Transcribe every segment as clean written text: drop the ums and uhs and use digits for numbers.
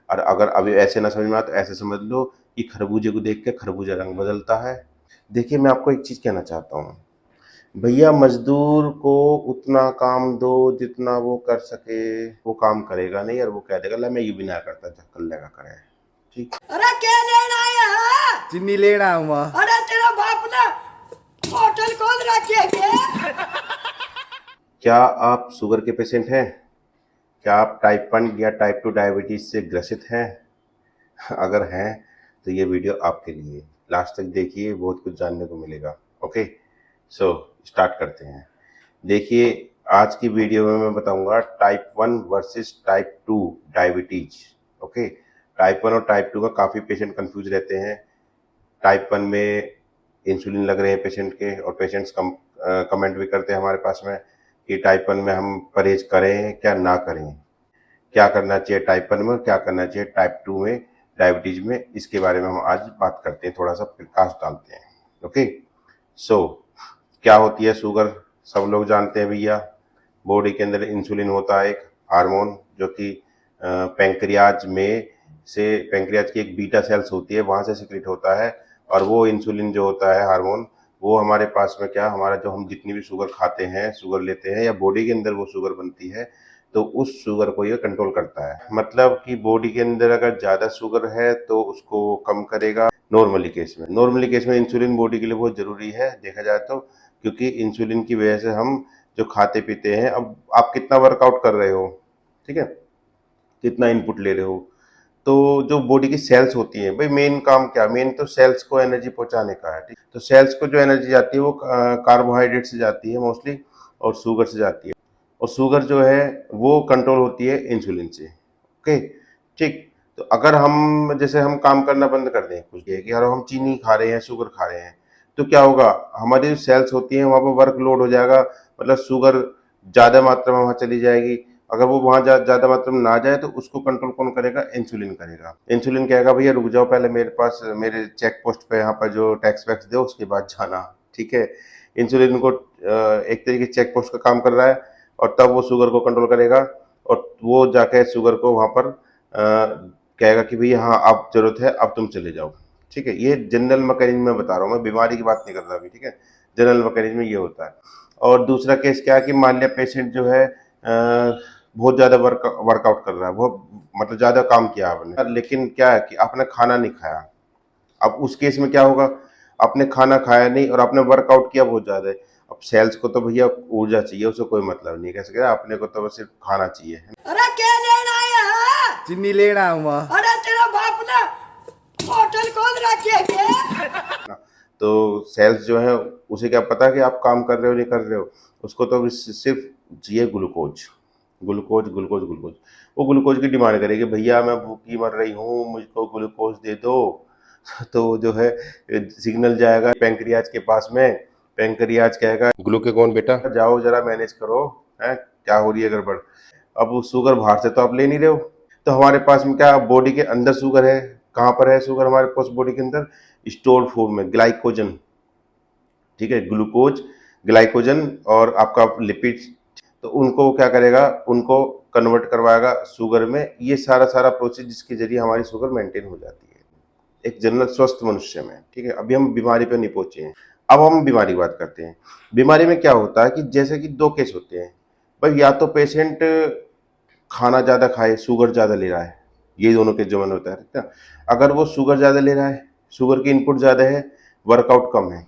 और अगर अभी ऐसे ना समझ में आए तो ऐसे समझ लो कि खरबूजे को देख के खरबूजा रंग बदलता है। देखिए मैं आपको एक चीज़ कहना चाहता हूँ, भैया मजदूर को उतना काम दो जितना वो कर सके, वो काम करेगा नहीं और वो कह देगा ला मैं ये भी ना करता जा कर लेगा करे। ठीक। अरे क्या लेना आया है? चीनी लेना हुआ। अरे तेरा बाप ने होटल खोल रखी है क्या? क्या आप शुगर के पेशेंट हैं? क्या आप टाइप 1 या टाइप 2 डायबिटीज से ग्रसित हैं? अगर हैं तो ये वीडियो आपके लिए, लास्ट तक देखिए, बहुत कुछ जानने को मिलेगा। ओके, सो स्टार्ट करते हैं। देखिए आज की वीडियो में मैं बताऊंगा type 1 versus type 2 diabetes. Okay, type 1 और टाइप 2 में काफ़ी पेशेंट कंफ्यूज रहते हैं। टाइप 1 में इंसुलिन लग रहे हैं पेशेंट के, और पेशेंट्स कमेंट भी करते हैं हमारे पास में कि टाइप 1 में हम परहेज करें क्या ना करें, क्या करना चाहिए टाइप 1 में, क्या करना चाहिए टाइप 2 में डायबिटीज में। इसके बारे में हम आज बात करते हैं, थोड़ा सा प्रकाश डालते हैं। ओके, सो क्या होती है शुगर? सब लोग जानते हैं भैया, बॉडी के अंदर इंसुलिन होता है, एक हार्मोन जो कि पैंक्रियाज में से, पैंक्रियाज की एक बीटा सेल्स होती है, वहाँ से सिक्रेट होता है। और वो इंसुलिन जो होता है हार्मोन, वो हमारे पास में क्या, हमारा जो हम जितनी भी शुगर खाते हैं, शुगर लेते हैं, या बॉडी के अंदर वो शुगर बनती है, तो उस शुगर को ये कंट्रोल करता है। मतलब कि बॉडी के अंदर अगर ज़्यादा शुगर है तो उसको कम करेगा। नॉर्मली केस में इंसुलिन बॉडी के लिए बहुत ज़रूरी है देखा जाए तो, क्योंकि इंसुलिन की वजह से हम जो खाते पीते हैं, अब आप कितना वर्कआउट कर रहे हो, ठीक है, कितना इनपुट ले रहे हो, तो जो बॉडी की सेल्स होती हैं, भाई मेन काम क्या, मेन तो सेल्स को एनर्जी पहुंचाने का है। ठीक, तो सेल्स को जो एनर्जी जाती है वो कार्बोहाइड्रेट से जाती है मोस्टली, और शुगर से जाती है। और शुगर जो है वो कंट्रोल होती है इंसुलिन से। ओके, ठीक। तो अगर हम जैसे हम काम करना बंद कर दें, कुछ ये कि यार हम चीनी खा रहे हैं, शुगर खा रहे हैं, तो क्या होगा, हमारी जो सेल्स होती हैं वहाँ पर वर्कलोड हो जाएगा, मतलब शुगर ज़्यादा मात्रा में वहाँ चली जाएगी। अगर वो वहाँ ज़्यादा मात्रा में ना जाए तो उसको कंट्रोल कौन करेगा? इंसुलिन करेगा। इंसुलिन कहेगा भैया रुक जाओ पहले मेरे पास, मेरे चेक पोस्ट पे यहाँ पर जो टैक्स वैक्स दो उसके बाद जाना। ठीक है, इंसुलिन को एक तरीके से चेक पोस्ट का काम कर रहा है, और तब वो शुगर को कंट्रोल करेगा, और वो जाके शुगर को वहाँ पर कहेगा कि भैया हाँ अब जरूरत है, अब तुम चले जाओ। ठीक है, ये जनरल मैकेनिज्म में बता रहा हूँ, मैं बीमारी की बात नहीं कर रहा अभी। ठीक है, जनरल मैकेनिज्म में ये होता है। और दूसरा केस क्या है कि मान लिया पेशेंट जो है बहुत ज़्यादा वर्कआउट कर रहा है, बहुत मतलब ज़्यादा काम किया आपने, लेकिन क्या है कि आपने खाना नहीं खाया। अब उस केस में क्या होगा, आपने खाना खाया नहीं और आपने वर्कआउट किया बहुत ज़्यादा। अब सेल्स को तो भैया ऊर्जा चाहिए, उससे कोई मतलब नहीं, कैसे कह अपने को तो बस सिर्फ खाना चाहिए। अरे क्या लेना आया है? चीनी लेना हुआ। अरे तेरा बाप ने होटल खोल रखी है क्या? तो सेल्स जो है उसे क्या पता कि आप काम कर रहे हो नहीं कर रहे हो, उसको तो सिर्फ चाहिए ग्लूकोज, ग्लूकोज ग्लूकोज ग्लूकोज। वो ग्लूकोज की डिमांड करेगी, भैया मैं भूखी मर रही हूँ मुझको ग्लूकोज दे दो। तो जो है सिग्नल जाएगा पैंक्रियाज के पास में, पैंक्रियाज कहेगा ग्लूकेगॉन बेटा जाओ जरा मैनेज करो, है क्या हो रही है गड़बड़। अब वो शुगर बाहर से तो आप ले नहीं रहे हो, तो हमारे पास में क्या बॉडी के अंदर शुगर है। कहाँ पर है शुगर हमारे पास बॉडी के अंदर? स्टोर्ड फूड में, ग्लाइकोजन। ठीक है, ग्लूकोज, ग्लाइकोजन और आपका लिपिड, तो उनको क्या करेगा, उनको कन्वर्ट करवाएगा शुगर में। ये सारा सारा प्रोसेस जिसके जरिए हमारी शुगर मेंटेन हो जाती है एक जनरल स्वस्थ मनुष्य में। ठीक है, अभी हम बीमारी पे नहीं पहुंचे हैं, अब हम बीमारी की बात करते हैं। बीमारी में क्या होता है कि जैसे कि दो केस होते हैं भाई, या तो पेशेंट खाना ज़्यादा खाए, शुगर ज़्यादा ले रहा है, ये दोनों केस जो मन होता है। ठीक है, अगर वो शुगर ज़्यादा ले रहा है, शुगर की इनपुट ज़्यादा है, वर्कआउट कम है,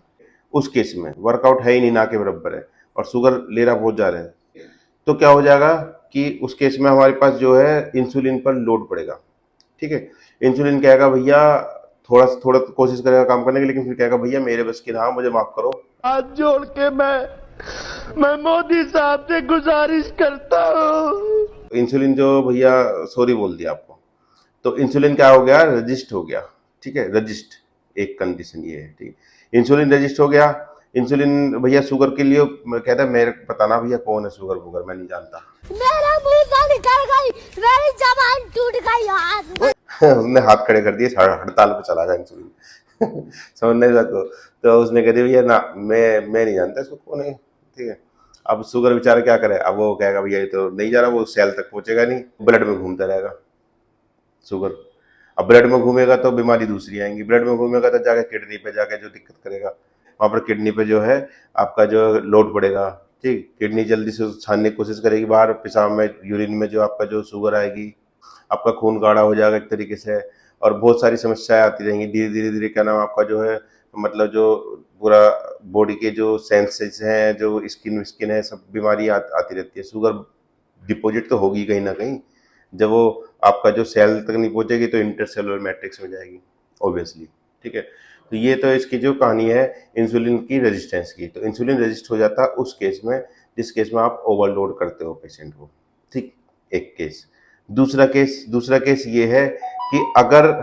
उस केस में वर्कआउट है ही नहीं, ना के बराबर है, और शुगर ले रहा बहुत ज़्यादा है, तो क्या हो जाएगा कि उस केस में हमारे पास जो है इंसुलिन पर लोड पड़ेगा। ठीक है, इंसुलिन कहेगा भैया थोड़ा थोड़ा कोशिश करेगा काम करने की, लेकिन फिर कहेगा भैया मेरे बस की ना, मुझे माफ करो। हाथ जोड़ के मैं मोदी साहब से गुजारिश करता हूँ। इंसुलिन जो भैया सॉरी बोल दिया आपको, तो इंसुलिन क्या हो गया, रजिस्ट हो गया। ठीक है, रजिस्ट एक कंडीशन ये है। ठीक, इंसुलिन रजिस्ट हो गया। इंसुलिन भैया शुगर के लिए कहता है मेरे बताना भैया कौन है शुगर वुगर, मैं नहीं जानता। मेरा मुंह से निकल गई, मेरी जबान टूट गई हाथ। उसने हाथ खड़े कर दिए, हड़ताल पे चला गया इंसुलिन। समझने का तो उसने कह दिया भैया ना मैं नहीं जानता इसको कौन है। ठीक है, अब शुगर बेचारा क्या करे, अब वो कहेगा भैया ये तो नहीं जा रहा, वो सेल तक पहुंचेगा नहीं, ब्लड में घूमता रहेगा। शुगर। अब ब्लड में घूमेगा तो बीमारी दूसरी आएंगी, ब्लड में घूमेगा तो जाके किडनी पे जाके जो दिक्कत करेगा, वहाँ पर किडनी पे जो है आपका जो लोड पड़ेगा। ठीक, किडनी जल्दी से छानने की कोशिश करेगी बाहर, पेशाब में यूरिन में जो आपका जो शुगर आएगी, आपका खून गाढ़ा हो जाएगा एक तरीके से, और बहुत सारी समस्याएं आती रहेंगी धीरे धीरे धीरे। क्या नाम आपका जो है मतलब जो पूरा बॉडी के जो सेंसेस हैं, जो स्किन है, सब बीमारी आती रहती है। शुगर डिपॉजिट तो होगी कहीं ना कहीं, जब वो आपका जो सेल तक नहीं पहुंचेगी तो इंटरसेलुलर मैट्रिक्स में जाएगी ऑब्वियसली। ठीक है, तो ये तो इसकी जो कहानी है इंसुलिन की रेजिस्टेंस की। तो इंसुलिन रेजिस्ट हो जाता है उस केस में जिस केस में आप ओवरलोड करते हो पेशेंट को। ठीक, एक केस। दूसरा केस ये है कि अगर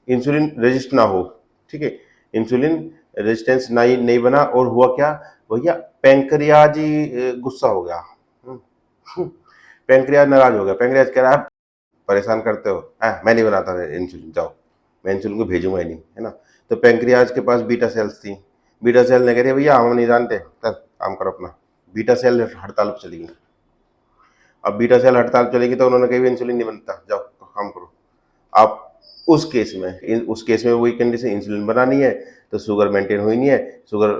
इंसुलिन रेजिस्ट ना हो, ठीक है, इंसुलिन रेजिस्टेंस नहीं बना, और हुआ क्या भैया, पैंक्रियाज ही गुस्सा हो गया। पैंक्रियाज नाराज हो गया, पैंक्रियाज कह रहा है परेशान करते हो, मैं नहीं बनाता इंसुलिन, जाओ, मैं इंसुलिन को भेजूंगा ही नहीं, है ना। तो पैंक्रियाज के पास बीटा सेल्स थी, बीटा सेल ने कह रही भैया हम नहीं जानते, चल काम करो अपना। बीटा सेल हड़ताल पर चली गई। अब बीटा सेल हड़ताल चलेगी तो उन्होंने कही इंसुलिन नहीं बनता, जाओ काम करो। आप उस केस में वही कंडीशन, इंसुलिन बनानी है तो शुगर मेंटेन हुई नहीं है, शुगर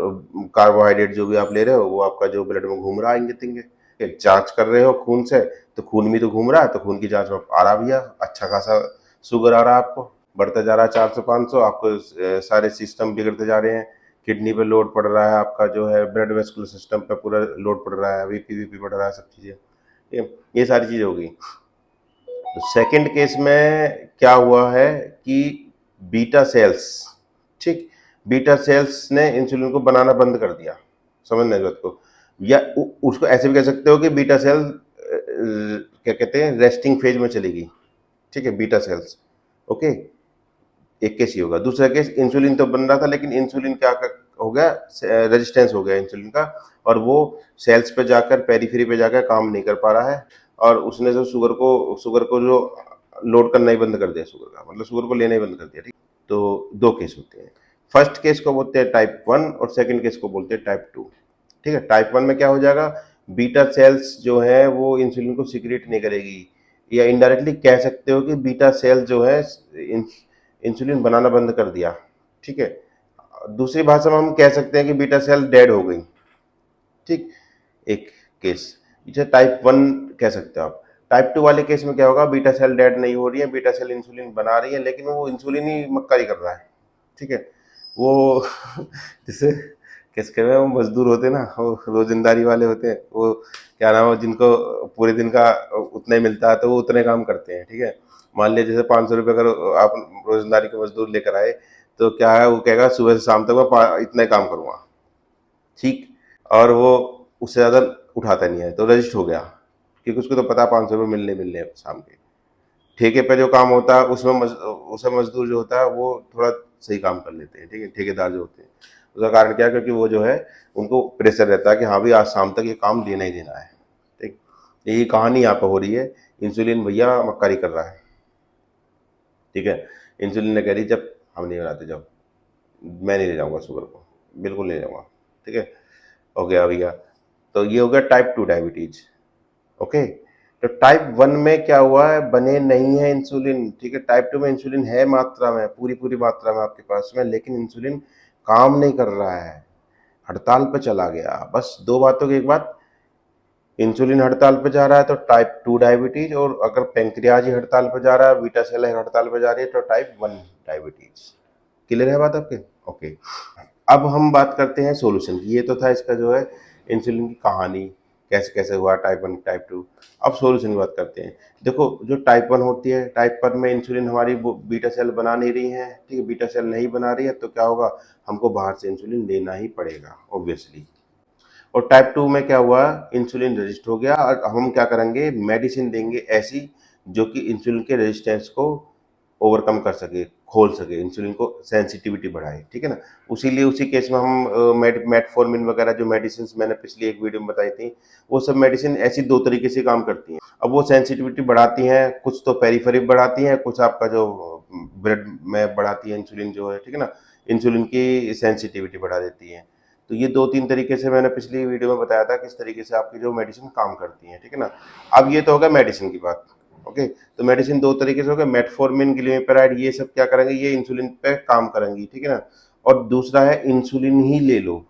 कार्बोहाइड्रेट जो भी आप ले रहे हो वो आपका जो ब्लड में घूम रहा है इंगे तिंगे। जांच कर रहे हो खून से, तो खून भी तो घूम रहा है, तो खून की जांच में आ रहा भैया अच्छा खासा शुगर आ रहा है, आपको बढ़ता जा रहा है 400-500, आपको सारे सिस्टम बिगड़ते जा रहे हैं, किडनी पे लोड पड़ रहा है, आपका जो है ब्लड वेस्कुलर सिस्टम पे पूरा लोड पड़ रहा है, वीपी बढ़ रहा है, सब चीज़ें, ये सारी चीज़ें हो गई। तो सेकंड केस में क्या हुआ है कि बीटा सेल्स, ठीक, बीटा सेल्स ने इंसुलिन को बनाना बंद कर दिया, समझना इस बात को। या उसको ऐसे भी कह सकते हो कि बीटा सेल क्या कहते हैं, रेस्टिंग फेज में चली गई। ठीक है, बीटा सेल्स, ओके, एक केस ही होगा। दूसरा केस, इंसुलिन तो बन रहा था लेकिन इंसुलिन हो गया, रेजिस्टेंस हो गया इंसुलिन का, और वो सेल्स पे जाकर, पेरीफेरी पे जाकर काम नहीं कर पा रहा है, और उसने जो शुगर को जो लोड करना ही बंद कर दिया, शुगर का मतलब शुगर को लेना ही बंद कर दिया। ठीक, तो दो केस होते हैं। फर्स्ट केस को बोलते हैं टाइप 1 और सेकंड केस को बोलते हैं टाइप 2। ठीक है, टाइप 1 में क्या हो जाएगा, बीटा सेल्स जो है वो इंसुलिन को सीक्रेट नहीं करेगी, या इनडायरेक्टली कह सकते हो कि बीटा सेल जो है इंसुलिन बनाना बंद कर दिया। ठीक है, दूसरी भाषा में हम कह सकते हैं कि बीटा सेल डेड हो गई। ठीक, एक केस इसे टाइप 1 कह सकते हो आप। टाइप 2 वाले केस में क्या होगा, बीटा सेल डेड नहीं हो रही है, बीटा सेल इंसुलिन बना रही है, लेकिन वो इंसुलिन ही मक्कारी कर रहा है। ठीक है, वो जिसे किसके में वो मजदूर होते हैं ना, वो रोजंदारी वाले होते हैं, वो क्या नाम है, जिनको पूरे दिन का उतना ही मिलता है तो वो उतने काम करते हैं। ठीक है, मान लिया जैसे 500 रुपये अगर आप रोजंदारी के मजदूर लेकर आए, तो क्या है, वो कहेगा सुबह से शाम तक मैं इतना ही काम करूँगा। ठीक, और वो उससे ज़्यादा उठाता नहीं है, तो रजिस्ट हो गया, क्योंकि उसको तो पता है 500 रुपये मिलने शाम के। ठेके पे जो काम होता है उसमें उसमें मजदूर जो होता है वो थोड़ा सही काम कर लेते हैं। ठीक है, ठेकेदार जो होते हैं, उसका कारण क्या है, क्योंकि वो जो है उनको प्रेशर रहता है कि हाँ भाई आज शाम तक ये काम देना ही देना है। ठीक, यही कहानी यहाँ पर हो रही है, इंसुलिन भैया मक्कारी कर रहा है। ठीक है, इंसुलिन ने कह रही जब हम नहीं बनाते, जाओ, मैं नहीं ले जाऊँगा शुगर को, बिल्कुल नहीं ले जाऊँगा। ठीक है, हो गया भैया, तो ये हो गया टाइप 2 डायबिटीज। ओके, तो टाइप 1 में क्या हुआ है, बने नहीं है इंसुलिन। ठीक है, टाइप 2 में इंसुलिन है मात्रा में, पूरी मात्रा में आपके पास में, लेकिन इंसुलिन काम नहीं कर रहा है, हड़ताल पे चला गया। बस दो बातों की एक बात, इंसुलिन हड़ताल पे जा रहा है तो टाइप 2 डायबिटीज, और अगर पेंक्रियाज ही हड़ताल पे जा रहा है, बीटा सेल हड़ताल पे जा रही है, तो टाइप 1 डायबिटीज। क्लियर है बात आपके? ओके, अब हम बात करते हैं सोल्यूशन की। ये तो था इसका जो है इंसुलिन की कहानी, कैसे कैसे हुआ टाइप 1 टाइप 2। अब सोल्यूशन की बात करते हैं। देखो, जो टाइप 1 होती है, टाइप 1 में इंसुलिन हमारी बीटा सेल बना नहीं रही है। ठीक है, बीटा सेल नहीं बना रही है तो क्या होगा, हमको बाहर से इंसुलिन लेना ही पड़ेगा ऑब्वियसली। और टाइप 2 में क्या हुआ, इंसुलिन रजिस्ट हो गया, और हम क्या करेंगे, मेडिसिन देंगे ऐसी जो कि इंसुलिन के रेजिस्टेंस को ओवरकम कर सके, खोल सके, इंसुलिन को सेंसिटिविटी बढ़ाए। ठीक है ना, उसीलिए उसी केस में हम मेटफॉर्मिन वगैरह जो मेडिसिन मैंने पिछली एक वीडियो में बताई थी, वो सब मेडिसिन ऐसी दो तरीके से काम करती हैं। अब वो सेंसिटिविटी बढ़ाती हैं, कुछ तो पेरिफेरी बढ़ाती हैं, कुछ आपका जो ब्लड में बढ़ाती है इंसुलिन जो है। ठीक है ना, इंसुलिन की सेंसिटिविटी बढ़ा देती है। तो ये 2-3 तरीके से मैंने पिछली वीडियो में बताया था किस तरीके से आपकी जो मेडिसिन काम करती है। ठीक है ना, अब ये तो होगा मेडिसिन की बात। ओके, तो मेडिसिन दो तरीके से हो गए, मेटफॉर्मिन, ग्लिमेपेराइड, ये सब क्या करेंगे, ये इंसुलिन पे काम करेंगी, ठीक है ना। और दूसरा है इंसुलिन ही ले लो,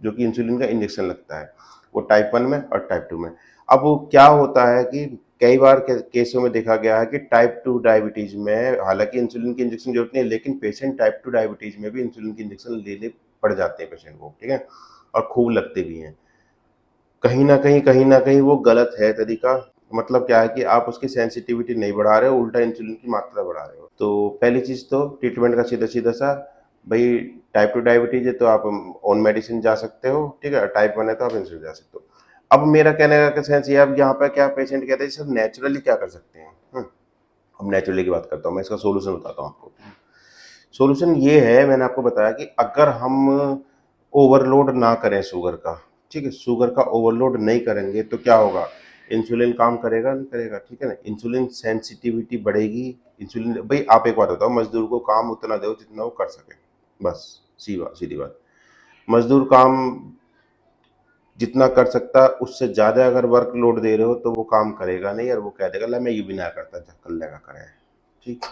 जो कि इंसुलिन का इंजेक्शन लगता है, वो टाइप 1 में और टाइप 2 में। अब वो क्या होता है कि कई बार केसों में देखा गया है कि टाइप 2 डायबिटीज में हालांकि इंसुलिन की इंजेक्शन जरूरत नहीं है, लेकिन पेशेंट टाइप 2 डायबिटीज में भी इंसुलिन की इंजेक्शन लेने पड़ जाते हैं पेशेंट को, ठीक है, और खूब लगते भी हैं। कहीं ना कहीं वो गलत है तरीका। मतलब क्या है कि आप उसकी सेंसिटिविटी नहीं बढ़ा रहे हो, उल्टा इंसुलिन की मात्रा बढ़ा रहे हो। तो पहली चीज तो ट्रीटमेंट का सीधा सीधा सा, भाई टाइप 2 डायबिटीज है तो आप ऑन मेडिसिन जा सकते हो, ठीक है, टाइप 1 है तो आप इंसुलिन जा सकते हो। अब मेरा कहने का सेंस ये, अब यहाँ पे क्या पेशेंट कहते हैं सर नेचुरली क्या कर सकते हैं। अब नेचुरली की बात करता हूँ मैं, इसका सोल्यूशन बताता हूँ आपको। सोल्यूशन ये है, मैंने आपको बताया कि अगर हम ओवरलोड ना करें शुगर का, ठीक है, शुगर का ओवरलोड नहीं करेंगे तो क्या होगा, इंसुलिन काम करेगा नहीं करेगा, ठीक है ना, इंसुलिन सेंसिटिविटी बढ़ेगी। इंसुलिन, भाई आप एक बात बताओ, मजदूर को काम उतना दो जितना वो कर सके, बस सीधी बात। मजदूर काम जितना कर सकता है उससे ज़्यादा अगर वर्कलोड दे रहे हो तो वो काम करेगा नहीं, और वो कह देगा ला मैं ये भी ना करता, कर लेगा करे, ठीक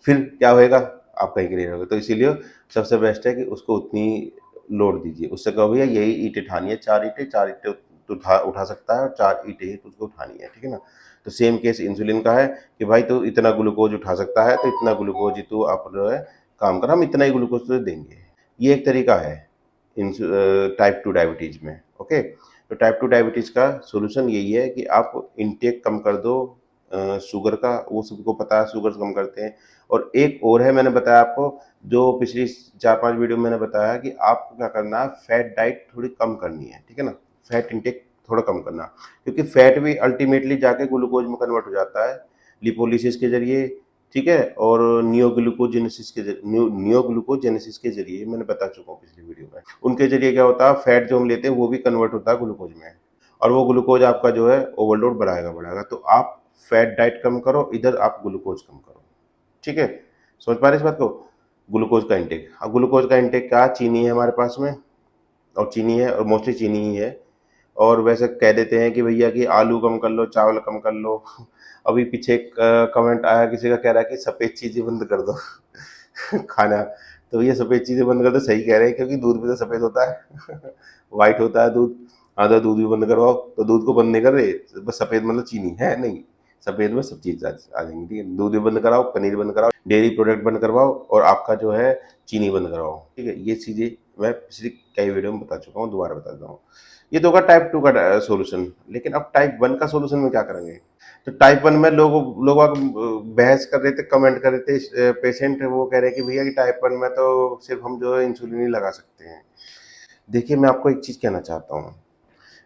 फिर क्या होएगा, आप कहीं के नहीं रहोगे। तो इसीलिए सबसे बेस्ट है कि उसको उतनी लोड दीजिए, उससे कहो भैया यही ईंटें उठानी है, 4 ईंटें तो उठा सकता है, और 4 ईंटें ही तुझको उठानी है, ठीक है ना। तो सेम केस इंसुलिन का है कि भाई तू इतना ग्लूकोज उठा सकता है तो इतना ग्लूकोज ही तू आप जो है काम कर, हम इतना ही ग्लूकोज तुझे देंगे। ये एक तरीका है टाइप 2 डायबिटीज़ में, ओके। तो टाइप 2 डायबिटीज़ का सॉल्यूशन यही है कि आप इनटेक कम कर दो शुगर का, वो सबको पता है शुगर कम करते हैं। और एक और है, मैंने बताया आपको, जो पिछली 4-5 वीडियो में मैंने बताया कि आपको क्या करना है, फैट डाइट थोड़ी कम करनी है, ठीक है ना, फैट इनटेक थोड़ा कम करना, क्योंकि फैट भी अल्टीमेटली जाके ग्लूकोज में कन्वर्ट हो जाता है लिपोलिसिस के जरिए, ठीक है, और नियोग्लूकोजेनेसिस के जरिए मैंने बता चुका हूँ पिछली वीडियो में। उनके जरिए क्या होता है, फैट जो हम लेते हैं वो भी कन्वर्ट होता है ग्लूकोज में, और वो ग्लूकोज आपका जो है ओवरलोड बढ़ाएगा। तो आप फैट डाइट कम करो, इधर आप ग्लूकोज कम करो, ठीक है। समझ पा रहे इस बात को। ग्लूकोज का इंटेक, अब ग्लूकोज का इंटेक क्या, चीनी है हमारे पास में, और चीनी है, और मोस्टली चीनी ही है। और वैसे कह देते हैं कि भैया कि आलू कम कर लो, चावल कम कर लो। अभी पीछे एक कमेंट आया, किसी का कह रहा है कि सफ़ेद चीज़ें बंद कर दो खाना। तो ये सफ़ेद चीज़ें बंद कर दो, सही कह रहे हैं, क्योंकि दूध भी तो सफ़ेद होता है वाइट होता है दूध। आधा दूध भी बंद करवाओ, तो दूध को बंद नहीं कर रहे, बस सफ़ेद मतलब चीनी है नहीं, सफ़ेद में सब चीज़ आ जाएंगी, ठीक है। दूध भी बंद कराओ, पनीर बंद कराओ, डेयरी प्रोडक्ट बंद करवाओ, और आपका जो है चीनी बंद कराओ, ठीक है। ये चीज़ें मैं पिछली कई वीडियो में बता चुका हूँ, दोबारा बता देता हूँ। ये तो होगा टाइप 2 का सॉल्यूशन। लेकिन अब टाइप 1 का सॉल्यूशन में क्या करेंगे। तो टाइप 1 में लोग बहस कर रहे थे, कमेंट कर रहे थे, पेशेंट वो कह रहे हैं कि भैया कि टाइप 1 में तो सिर्फ हम जो है इंसुलिन ही लगा सकते हैं। देखिए मैं आपको एक चीज़ कहना चाहता हूँ,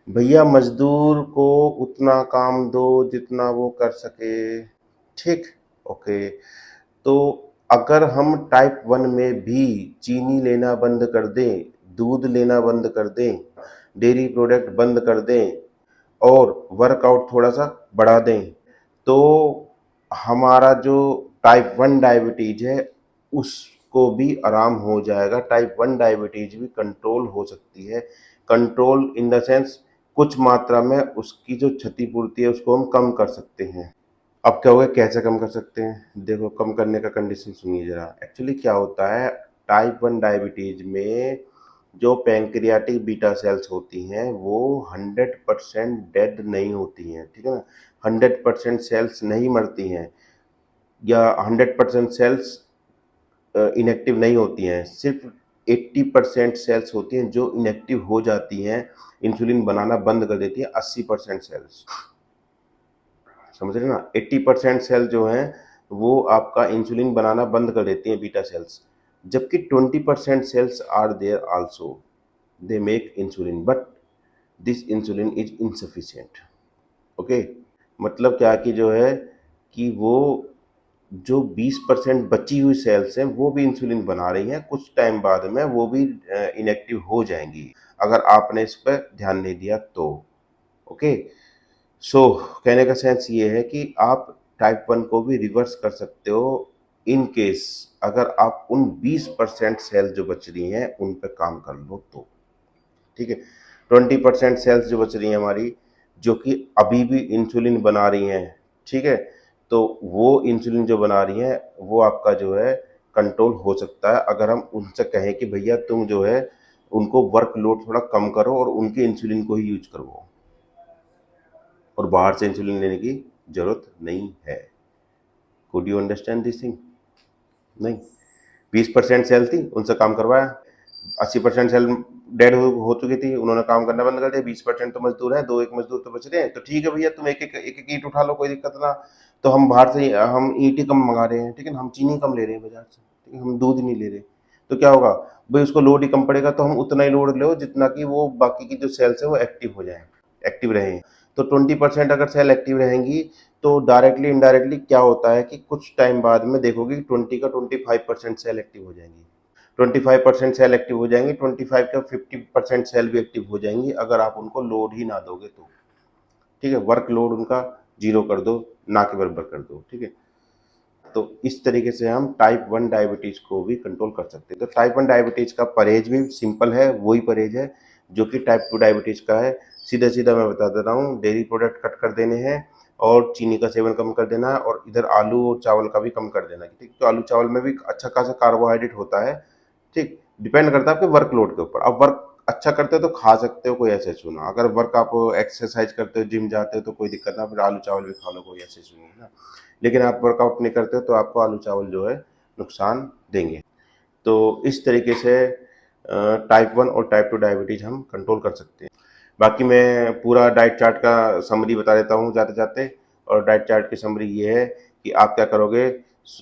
भैया मजदूर को उतना काम दो जितना वो कर सके, ठीक, ओके। तो अगर हम टाइप 1 में भी चीनी लेना बंद कर दें, दूध लेना बंद कर दें, डेयरी प्रोडक्ट बंद कर दें, और वर्कआउट थोड़ा सा बढ़ा दें, तो हमारा जो टाइप 1 डायबिटीज है उसको भी आराम हो जाएगा। टाइप 1 डायबिटीज भी कंट्रोल हो सकती है। कंट्रोल इन द सेंस कुछ मात्रा में उसकी जो क्षतिपूर्ति है उसको हम कम कर सकते हैं। अब क्या होगा, कैसे कम कर सकते हैं, देखो कम करने का कंडीशन सुनिए जरा। एक्चुअली क्या होता है, टाइप 1 डायबिटीज में जो पैंक्रियाटिक बीटा सेल्स होती हैं वो 100% डेड नहीं होती हैं, ठीक है ना, 100% सेल्स नहीं मरती हैं, या 100% सेल्स इनएक्टिव नहीं होती हैं, सिर्फ 80% सेल्स होती हैं जो इनएक्टिव हो जाती हैं, इंसुलिन बनाना बंद कर देती हैं 80% सेल्स, समझ रहे ना। 80% सेल जो हैं वो आपका इंसुलिन बनाना बंद कर देती हैं, बीटा सेल्स, जबकि 20% cells are there also, they make insulin, but this insulin is insufficient, okay. मतलब क्या कि जो है कि वो जो 20% बची हुई सेल्स हैं वो भी इंसुलिन बना रही हैं, कुछ टाइम बाद में वो भी इनएक्टिव हो जाएंगी अगर आपने इस पर ध्यान नहीं दिया तो, ओके। सो कहने का सेंस ये है कि आप टाइप 1 को भी रिवर्स कर सकते हो, इन केस अगर आप उन 20% सेल जो बच रही हैं उन पर काम कर लो तो, ठीक है। 20% सेल्स जो बच रही हैं हमारी, जो कि अभी भी इंसुलिन बना रही हैं, ठीक है। तो वो इंसुलिन जो बना रही हैं वो आपका जो है कंट्रोल हो सकता है अगर हम उनसे कहें कि भैया तुम जो है उनको वर्कलोड थोड़ा कम करो और उनके इंसुलिन को ही यूज करो और बाहर से इंसुलिन लेने की जरूरत नहीं है। Could you understand this thing? नहीं। 20% सेल थी, उनसे काम करवाया। 80% सेल डेड हो चुकी थी, उन्होंने काम करना बंद कर दिया। 20% तो मजदूर हैं, दो एक मजदूर तो बच रहे हैं, तो ठीक है भैया तुम एक ईंट उठा लो, कोई दिक्कत ना। तो हम बाहर से हम ईंट ही कम मंगा रहे हैं, ठीक है ना, हम चीनी कम ले रहे हैं बाजार से, ठीक है, हम दूध नहीं ले रहे। तो क्या होगा भाई, उसको लोड ही कम पड़ेगा, तो हम उतना ही लोड लो जितना कि वो बाकी की जो सेल्स है वो एक्टिव हो जाए, एक्टिव रहें। तो 20% अगर सेल एक्टिव रहेंगी तो डायरेक्टली इनडायरेक्टली क्या होता है कि कुछ टाइम बाद में देखोगे कि 20 का 25% सेल एक्टिव हो जाएंगी। 25% सेल एक्टिव हो जाएंगी, 25 का 50% सेल भी एक्टिव हो जाएंगी अगर आप उनको लोड ही ना दोगे तो, ठीक है। वर्क लोड उनका जीरो कर दो, ना के बराबर कर दो, ठीक है। तो इस तरीके से हम टाइप 1 डायबिटीज को भी कंट्रोल कर सकते हैं। तो टाइप 1 डायबिटीज का परहेज भी सिंपल है, वही परहेज है जो कि टाइप 2 डायबिटीज का है। सीधा सीधा मैं बता दे रहा हूँ, डेयरी प्रोडक्ट कट कर देने हैं और चीनी का सेवन कम कर देना है और इधर आलू और चावल का भी कम कर देना है, ठीक। तो आलू चावल में भी अच्छा खासा कार्बोहाइड्रेट होता है, ठीक। डिपेंड करता है आपके वर्कलोड के ऊपर। अब वर्क अच्छा करते हो तो खा सकते हो, कोई ऐसे इशू ना। अगर वर्क आप एक्सरसाइज करते हो, जिम जाते हो तो कोई दिक्कत ना, फिर आलू चावल भी खा लो, कोई ऐसे इशू नहीं है ना। लेकिन आप वर्कआउट नहीं करते हो तो आपको आलू चावल जो है नुकसान देंगे। तो इस तरीके से टाइप 1 और टाइप 2 डायबिटीज हम कंट्रोल कर सकते हैं। बाकी मैं पूरा डाइट चार्ट का समरी बता देता हूँ जाते जाते। और डाइट चार्ट की समरी ये है कि आप क्या करोगे,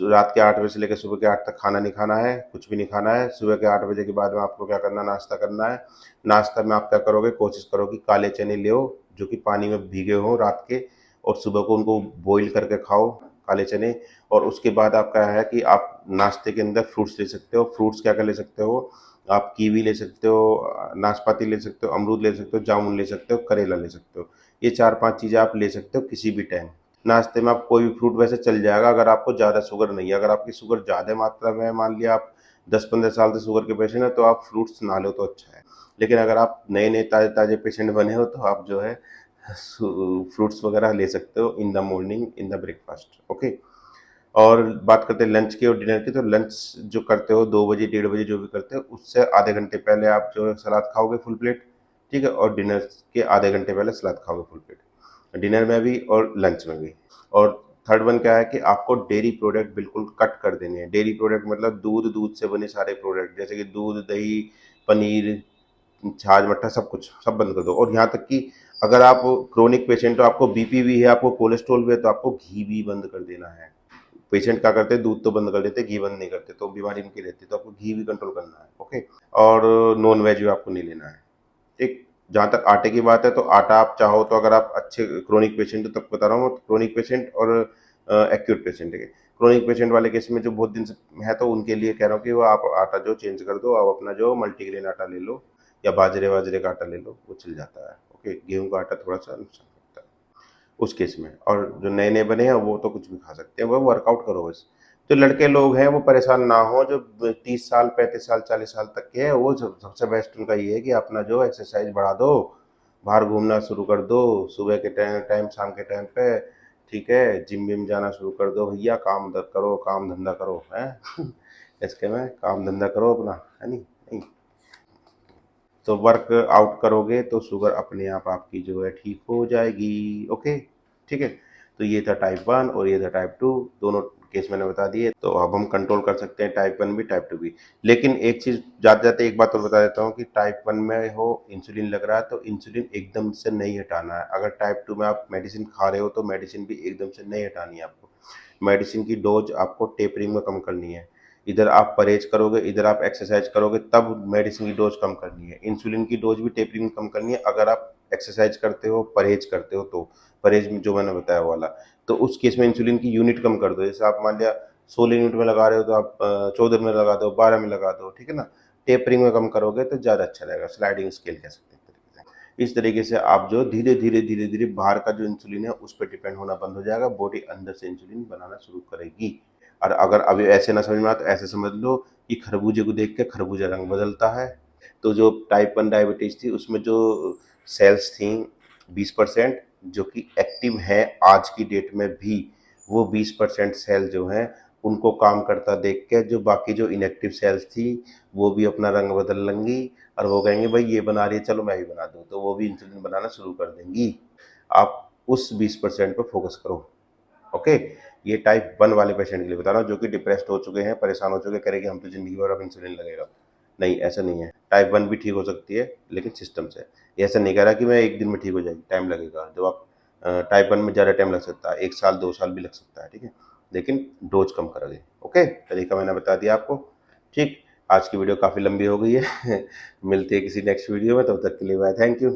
रात के 8 बजे से लेकर सुबह के 8 तक खाना नहीं खाना है, कुछ भी नहीं खाना है। सुबह के 8 बजे के बाद में आपको क्या करना है, नाश्ता करना है। नाश्ता में आप क्या करोगे, कोशिश करो कि काले चने ले जो कि पानी में भीगे हों रात के, और सुबह को उनको बॉईल करके खाओ काले चने। और उसके बाद आपका है कि आप नाश्ते के अंदर फ्रूट्स ले सकते हो। फ्रूट्स क्या क्या ले सकते हो, आप कीवी ले सकते हो, नाशपाती ले सकते हो, अमरूद ले सकते हो, जामुन ले सकते हो, करेला ले सकते हो। ये 4-5 चीज़ें आप ले सकते हो किसी भी टाइम। नाश्ते में आप कोई भी फ्रूट वैसे चल जाएगा अगर आपको ज़्यादा शुगर नहीं है। अगर आपकी शुगर ज़्यादा मात्रा में है, मान लिया आप 10-15 साल से शुगर के पेशेंट हैं, तो आप फ्रूट्स ना लो तो अच्छा है। लेकिन अगर आप नए-नए ताज़े-ताज़े पेशेंट बने हो तो आप जो है फ्रूट्स वगैरह ले सकते हो in the morning in the breakfast, okay. और बात करते हैं लंच की और डिनर की। तो लंच जो करते हो 2 बजे 1:30 बजे जो भी करते हो, उससे आधे घंटे पहले आप जो है सलाद खाओगे फुल प्लेट, ठीक है। और डिनर के आधे घंटे पहले सलाद खाओगे फुल प्लेट, डिनर में भी और लंच में भी। और थर्ड वन क्या है कि आपको डेयरी प्रोडक्ट बिल्कुल कट कर देने हैं। डेयरी प्रोडक्ट मतलब दूध से बने सारे प्रोडक्ट, जैसे कि दूध, दही, पनीर, छाछ, मट्ठा, सब कुछ सब बंद कर दो। और यहाँ तक कि अगर आप क्रोनिक पेशेंट हो, आपको बीपी भी है, आपको कोलेस्ट्रॉल भी है, तो आपको घी भी बंद कर देना है। पेशेंट क्या करते हैं, दूध तो बंद कर देते, घी बंद नहीं करते, तो बीमारी उनकी रहती है। तो आपको घी भी कंट्रोल करना है, ओके। और नॉन वेज भी आपको नहीं लेना है, ठीक। जहाँ तक आटे की बात है, तो आटा आप चाहो तो, अगर आप अच्छे क्रोनिक पेशेंट हो तब बता रहा हूँ, क्रोनिक पेशेंट और एक्यूट पेशेंट है। क्रोनिक पेशेंट वाले केस में जो बहुत दिन से है, तो उनके लिए कह रहा हूँ कि वो आप आटा जो चेंज कर दो, आप अपना जो मल्टीग्रेन आटा ले लो या बाजरे वाजरे का आटा ले लो, वो चल जाता है, ओके। गेहूँ का आटा थोड़ा सा नुकसान करता है उस केस में। और जो नए नए बने हैं वो तो कुछ भी खा सकते हैं, वो वर्कआउट करो बस। जो लड़के लोग हैं वो परेशान ना हो, जो 30 साल 35 साल 40 साल तक के हैं, वो सबसे बेस्ट उनका ये है कि अपना जो एक्सरसाइज बढ़ा दो, बाहर घूमना शुरू कर दो सुबह के टाइम शाम के टाइम पे, ठीक है। जिम विम जाना शुरू कर दो भैया, करो, काम धंधा करो, है इसके में काम धंधा करो अपना, है नहीं। तो वर्क आउट करोगे तो शुगर अपने आप आपकी जो है ठीक हो जाएगी, ओके, ठीक है। तो ये था टाइप 1 और ये था टाइप 2, दोनों केस मैंने बता दिए। तो अब हम कंट्रोल कर सकते हैं टाइप 1 भी टाइप 2 भी। लेकिन एक चीज़ जाते जाते एक बात और बता देता हूँ कि टाइप 1 में हो इंसुलिन लग रहा है तो इंसुलिन एकदम से नहीं हटाना है। अगर टाइप 2 में आप मेडिसिन खा रहे हो तो मेडिसिन भी एकदम से नहीं हटानी है आपको। मेडिसिन की डोज आपको टेपरिंग में कम करनी है। इधर आप परहेज करोगे, इधर आप एक्सरसाइज करोगे, तब मेडिसिन की डोज कम करनी है। इंसुलिन की डोज भी टेपरिंग में कम करनी है अगर आप एक्सरसाइज करते हो, परहेज करते हो तो। परहेज में जो मैंने बताया वो वाला, तो उस केस में इंसुलिन की यूनिट कम कर दो। जैसे आप मान लिया 16 यूनिट में लगा रहे हो तो आप 14 में लगा दो, 12 में लगा दो, ठीक है ना। टेपरिंग में कम करोगे तो ज़्यादा अच्छा रहेगा, स्लाइडिंग स्केल कह सकते हैं एक तरीके से। इस तरीके से आप जो धीरे धीरे बाहर का जो इंसुलिन है उस पर डिपेंड होना बंद हो जाएगा, बॉडी अंदर से इंसुलिन बनाना शुरू करेगी। और अगर अभी ऐसे ना समझ में आए तो ऐसे समझ लो कि खरबूजे को देख के खरबूजा रंग बदलता है। तो जो टाइप 1 डायबिटीज़ थी उसमें जो सेल्स थी 20%, जो कि एक्टिव है आज की डेट में भी, वो 20% सेल जो हैं उनको काम करता देख के जो बाकी जो इनएक्टिव सेल्स थी वो भी अपना रंग बदल लेंगी और वो कहेंगे भाई ये बना रही है चलो मैं भी बना दूं, तो वो भी इंसुलिन बनाना शुरू कर देंगी। आप उस 20% पर फोकस करो। ओके, ये टाइप 1 वाले पेशेंट के लिए बता रहा हूँ जो कि डिप्रेस्ड हो चुके हैं, परेशान हो चुके हैं, करेंगे हम तो जिंदगी भर अब इंसुलिन लगेगा। नहीं, ऐसा नहीं है। टाइप 1 भी ठीक हो सकती है लेकिन सिस्टम से। ये ऐसा नहीं कह रहा कि मैं एक दिन में ठीक हो जाएगी, टाइम लगेगा। जब आप टाइप 1 में ज़्यादा टाइम लग सकता है, 1 साल 2 साल भी लग सकता है, ठीक है, लेकिन डोज कम करोगे। ओके, तरीका मैंने बता दिया आपको। ठीक, आज की वीडियो काफ़ी लंबी हो गई है मिलती है किसी नेक्स्ट वीडियो में, तब तक के लिए बाय, थैंक यू।